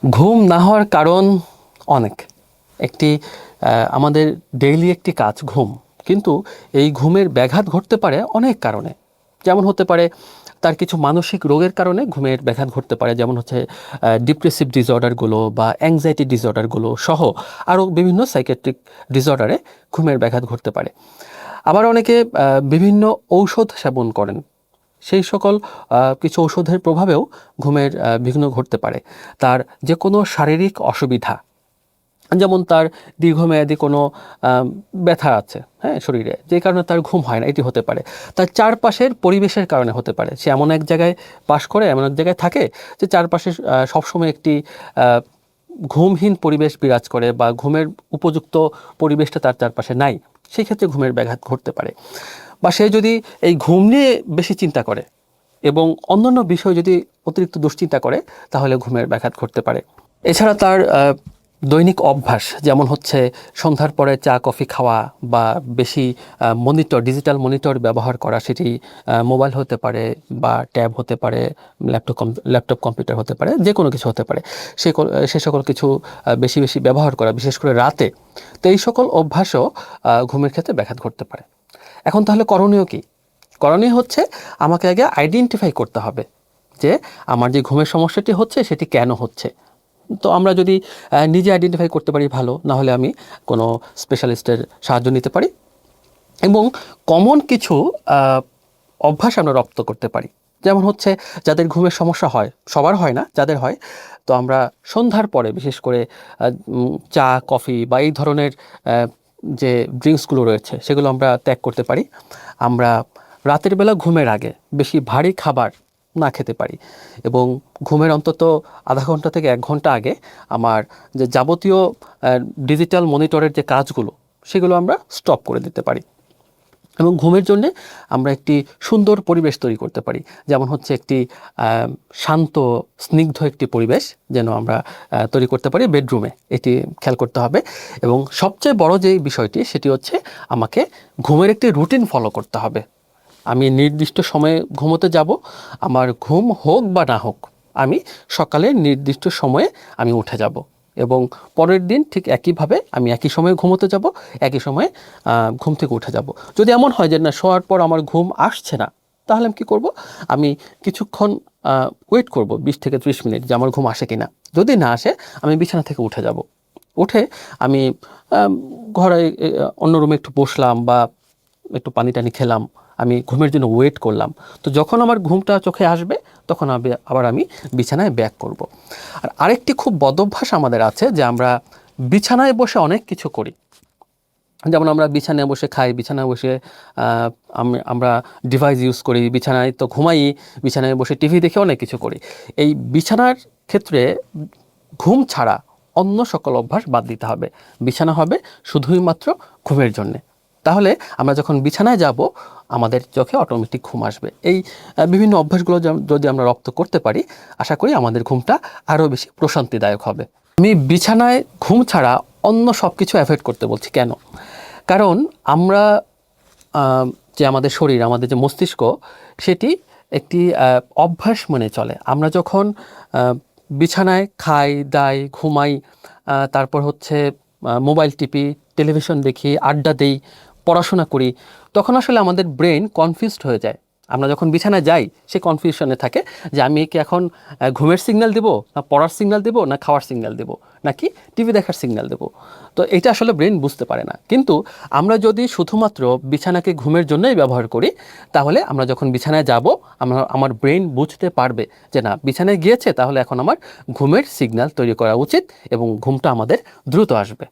ঘুম না হওয়ার কারণ অনেক। একটি আমাদের ডেইলি একটি কাজ ঘুম, কিন্তু এই ঘুমের ব্যাঘাত ঘটতে পারে অনেক কারণে। যেমন হতে পারে তার কিছু মানসিক রোগের কারণে ঘুমের ব্যাঘাত ঘটতে পারে, যেমন হচ্ছে ডিপ্রেসিভ ডিসঅর্ডারগুলো বা অ্যাংজাইটি ডিসঅর্ডারগুলো সহ আরও বিভিন্ন সাইকিয়াট্রিক ডিসঅর্ডারে ঘুমের ব্যাঘাত ঘটতে পারে। আবার অনেকে বিভিন্ন ঔষধ সেবন করেন, সেই সকল কিছু ঔষধের প্রভাবেও ঘুমের বিঘ্ন ঘটতে পারে। তার যে কোনো শারীরিক অসুবিধা, যেমন তার দীর্ঘমেয়াদী কোনো ব্যথা আছে শরীরে, যে কারণে তার ঘুম হয় না, এটি হতে পারে। তার চারপাশের পরিবেশের কারণে হতে পারে। সে এমন এক জায়গায় বাস করে, এমন এক জায়গায় থাকে যে চারপাশে সবসময় একটি ঘুমহীন পরিবেশ বিরাজ করে, বা ঘুমের উপযুক্ত পরিবেশটা তার চারপাশে নাই, সেই ক্ষেত্রে ঘুমের ব্যাঘাত ঘটতে পারে। বা সে যদি এই ঘুম নিয়ে বেশি চিন্তা করে এবং অন্যান্য বিষয় যদি অতিরিক্ত দুশ্চিন্তা করে, তাহলে ঘুমের ব্যাঘাত ঘটতে পারে। এছাড়া তার দৈনিক অভ্যাস, যেমন হচ্ছে সন্ধ্যার পরে চা কফি খাওয়া, বা বেশি ডিজিটাল মনিটর ব্যবহার করা, সেটি মোবাইল হতে পারে বা ট্যাব হতে পারে, ল্যাপটপ কম্পিউটার হতে পারে, যে কোনো কিছু হতে পারে, সে সকল কিছু বেশি বেশি ব্যবহার করা, বিশেষ করে রাতে। তো এই সকল অভ্যাসও ঘুমের ক্ষেত্রে ব্যাঘাত ঘটতে পারে। এখন তাহলে করণীয় কী? করণীয় হচ্ছে আমাকে আগে আইডেন্টিফাই করতে হবে যে আমার যে ঘুমের সমস্যাটি হচ্ছে সেটি কেন হচ্ছে। তো আমরা যদি নিজে আইডেন্টিফাই করতে পারি ভালো, না হলে আমি কোনো স্পেশালিস্টের সাহায্য নিতে পারি। এবং কমন কিছু অভ্যাস আমরা রপ্ত করতে পারি, যেমন হচ্ছে যাদের ঘুমের সমস্যা হয়, সবার হয় না, যাদের হয়, তো আমরা সন্ধ্যার পরে বিশেষ করে চা কফি বা এই ধরনের যে ড্রিঙ্কসগুলো রয়েছে সেগুলো আমরা ত্যাগ করতে পারি। আমরা রাতের বেলা ঘুমের আগে বেশি ভারী খাবার না খেতে পারি, এবং ঘুমের অন্তত আধা ঘন্টা থেকে 1 ঘন্টা আগে আমার যে যাবতীয় ডিজিটাল মনিটরের যে কাজগুলো সেগুলো আমরা স্টপ করে দিতে পারি। এবং ঘুমের জন্যে আমরা একটি সুন্দর পরিবেশ তৈরি করতে পারি, যেমন হচ্ছে একটি শান্ত স্নিগ্ধ একটি পরিবেশ যেন আমরা তৈরি করতে পারি বেডরুমে, এটি খেয়াল করতে হবে। এবং সবচেয়ে বড় যে বিষয়টি সেটি হচ্ছে আমাকে ঘুমের একটি রুটিন ফলো করতে হবে। আমি নির্দিষ্ট সময়ে ঘুমোতে যাব, আমার ঘুম হোক বা না হোক, আমি সকালে নির্দিষ্ট সময়ে আমি উঠে যাব, এবং পরের দিন ঠিক একইভাবে আমি একই সময়ে ঘুমোতে যাব, একই সময়ে ঘুম থেকে উঠে যাব। যদি এমন হয় যে না, শোয়ার পর আমার ঘুম আসছে না, তাহলে আমি কী করব? আমি কিছুক্ষণ ওয়েট করব, 20 থেকে 30 মিনিট, যে আমার ঘুম আসে কি না। যদি না আসে, আমি বিছানা থেকে উঠে যাব। উঠে আমি ঘরে অন্য রুমে একটু বসলাম, বা একটু পানি টানি খেলাম, আমি ঘুমের জন্য ওয়েট করলাম। তো যখন আমার ঘুমটা চোখে আসবে, তখন আবার আমি বিছানায় ব্যাক করব। আর আরেকটি খুব বদভ্যাস আমাদের আছে, যে আমরা বিছানায় বসে অনেক কিছু করি। যেমন আমরা বিছানায় বসে খাই, বিছানায় বসে আমরা ডিভাইস ইউজ করি, বিছানায় তো ঘুমাই, বিছানায় বসে টিভি দেখে অনেক কিছু করি। এই বিছানার ক্ষেত্রে ঘুম ছাড়া অন্য সকল অভ্যাস বাদ দিতে হবে। বিছানা হবে শুধুই মাত্র ঘুমের জন্যে। তাহলে আমরা যখন বিছানায় যাব, আমাদের চোখে অটোমেটিক ঘুম আসবে। এই বিভিন্ন অভ্যাসগুলো যদি আমরা রপ্ত করতে পারি, আশা করি আমাদের ঘুমটা আরও বেশি প্রশান্তিদায়ক হবে। আমি বিছানায় ঘুম ছাড়া অন্য সব কিছু অ্যাভয়েড করতে বলছি কেন? কারণ আমরা যে আমাদের শরীর, আমাদের যে মস্তিষ্ক, সেটি একটি অভ্যাস মেনে চলে। আমরা যখন বিছানায় খাই, দাই, ঘুমাই, তারপর হচ্ছে মোবাইল টিপি, টেলিভিশন দেখি, আড্ডা দেই, পড়াশোনা করি, তখন আসলে আমাদের ব্রেন কনফিউজড হয়ে যায়। আমরা যখন বিছানায় যাই, সে কনফিউশনে থাকে যে আমি কি এখন ঘুমের সিগন্যাল দেবো, না পড়ার সিগন্যাল দেবো, না খাওয়ার সিগন্যাল দেবো, নাকি টিভি দেখার সিগন্যাল দেবো। তো এটা আসলে ব্রেন বুঝতে পারে না। কিন্তু আমরা যদি শুধুমাত্র বিছানাকে ঘুমের জন্যই ব্যবহার করি, তাহলে আমরা যখন বিছানায় যাব, আমার ব্রেন বুঝতে পারবে যে না, বিছানায় গিয়েছে, তাহলে এখন আমার ঘুমের সিগন্যাল তৈরি করা উচিত, এবং ঘুমটা আমাদের দ্রুত আসবে।